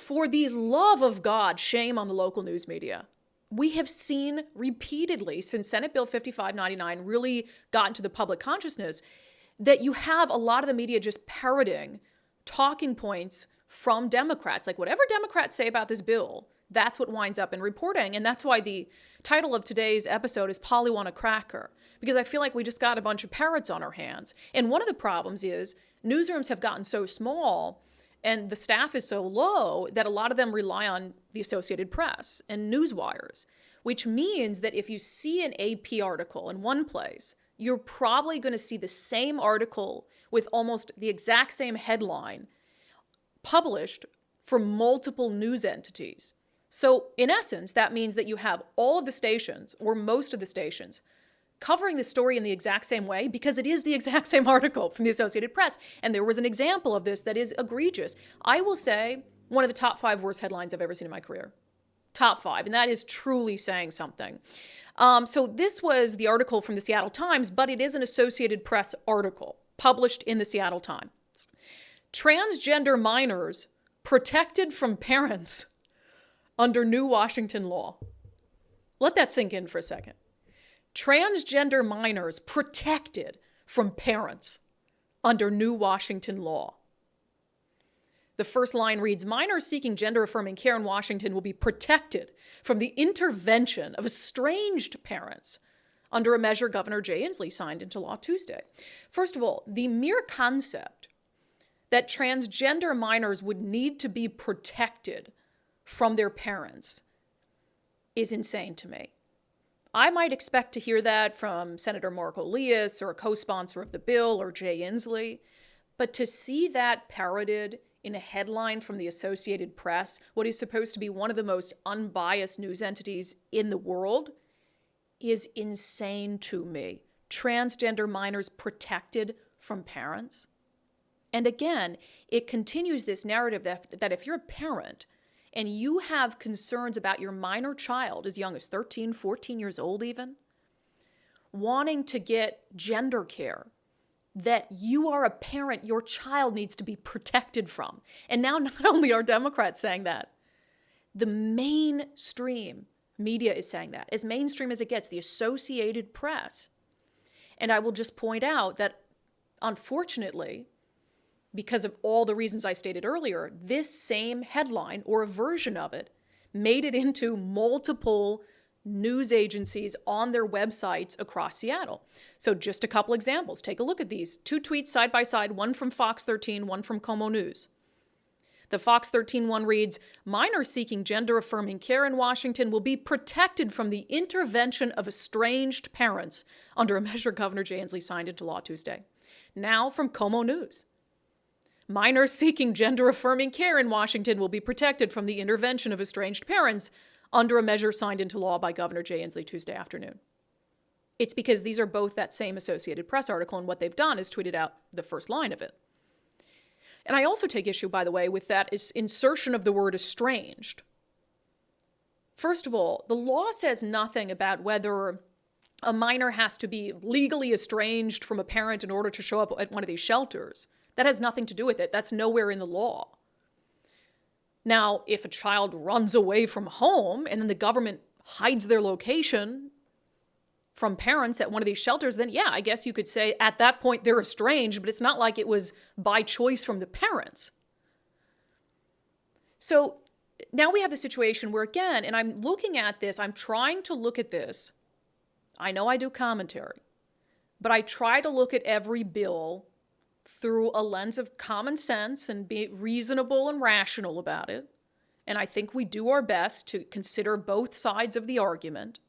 For the love of God, shame on the local news media. We have seen repeatedly since Senate Bill 5599 really got into the public consciousness that you have a lot of the media just parroting talking points from Democrats. Like whatever Democrats say about this bill, that's what winds up in reporting. And that's why the title of today's episode is Polly Want a Cracker, because I feel like we just got a bunch of parrots on our hands. And one of the problems is newsrooms have gotten so small and the staff is so low that a lot of them rely on the Associated Press and news wires, which means that if you see an AP article in one place, you're probably going to see the same article with almost the exact same headline published for multiple news entities. So in essence, that means that you have all of the stations or most of the stations covering the story in the exact same way because it is the exact same article from the Associated Press. And there was an example of this that is egregious. I will say one of the top 5 worst headlines I've ever seen in my career. Top 5. And that is truly saying something. So this was the article from the Seattle Times, but it is an Associated Press article published in the Seattle Times. Transgender minors protected from parents under new Washington law. Let that sink in for a second. Transgender minors protected from parents under new Washington law. The first line reads, minors seeking gender-affirming care in Washington will be protected from the intervention of estranged parents under a measure Governor Jay Inslee signed into law Tuesday. First of all, the mere concept that transgender minors would need to be protected from their parents is insane to me. I might expect to hear that from Senator Mark Elias or a co-sponsor of the bill or Jay Inslee, but to see that parroted in a headline from the Associated Press, what is supposed to be one of the most unbiased news entities in the world, is insane to me. Transgender minors protected from parents. And again, it continues this narrative that if you're a parent and you have concerns about your minor child as young as 13, 14 years old even, wanting to get gender care, that you are a parent your child needs to be protected from. And now not only are Democrats saying that, the mainstream media is saying that. As mainstream as it gets, the Associated Press. And I will just point out that, unfortunately, because of all the reasons I stated earlier, this same headline or a version of it made it into multiple news agencies on their websites across Seattle. So just a couple examples. Take a look at these. 2 tweets side by side, one from Fox 13, one from Como News. The Fox 13 one reads, minors seeking gender-affirming care in Washington will be protected from the intervention of estranged parents under a measure Governor Jay Inslee signed into law Tuesday. Now from Como News. Minors seeking gender-affirming care in Washington will be protected from the intervention of estranged parents under a measure signed into law by Governor Jay Inslee Tuesday afternoon. It's because these are both that same Associated Press article, and what they've done is tweeted out the first line of it. And I also take issue, by the way, with that insertion of the word estranged. First of all, the law says nothing about whether a minor has to be legally estranged from a parent in order to show up at one of these shelters. That has nothing to do with it. That's nowhere in the law. Now, if a child runs away from home and then the government hides their location from parents at one of these shelters, then yeah, I guess you could say at that point they're estranged, but it's not like it was by choice from the parents. So now we have the situation where, again, and I'm looking at this, I'm trying to look at this. I know I do commentary, but I try to look at every bill through a lens of common sense and be reasonable and rational about it. And I think we do our best to consider both sides of the argument.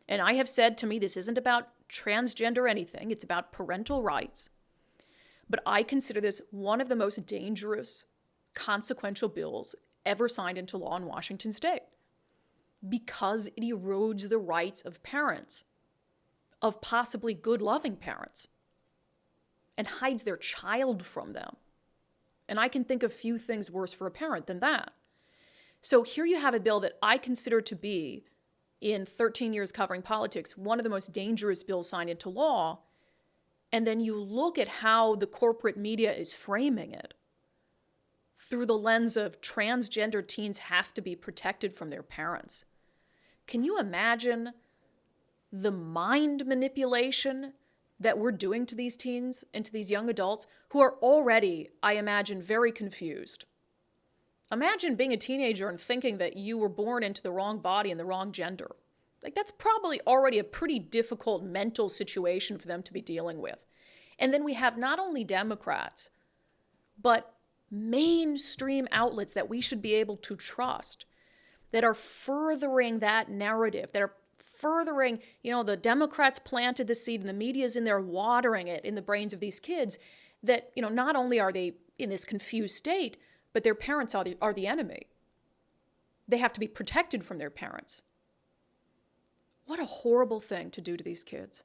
And I have said, to me, this isn't about transgender anything. It's about parental rights. But I consider this one of the most dangerous, consequential bills ever signed into law in Washington state because it erodes the rights of parents, of possibly good, loving parents, and hides their child from them. And I can think of few things worse for a parent than that. So here you have a bill that I consider to be, in 13 years covering politics, one of the most dangerous bills signed into law. And then you look at how the corporate media is framing it. through the lens of transgender teens have to be protected from their parents. Can you imagine the mind manipulation that we're doing to these teens and to these young adults who are already, I imagine, very confused? Imagine being a teenager and thinking that you were born into the wrong body and the wrong gender. Like, that's probably already a pretty difficult mental situation for them to be dealing with. And then we have not only Democrats, but mainstream outlets that we should be able to trust that are furthering that narrative, that are furthering, the Democrats planted the seed and the media's in there watering it in the brains of these kids that, not only are they in this confused state, but their parents are the enemy. They have to be protected from their parents. What a horrible thing to do to these kids.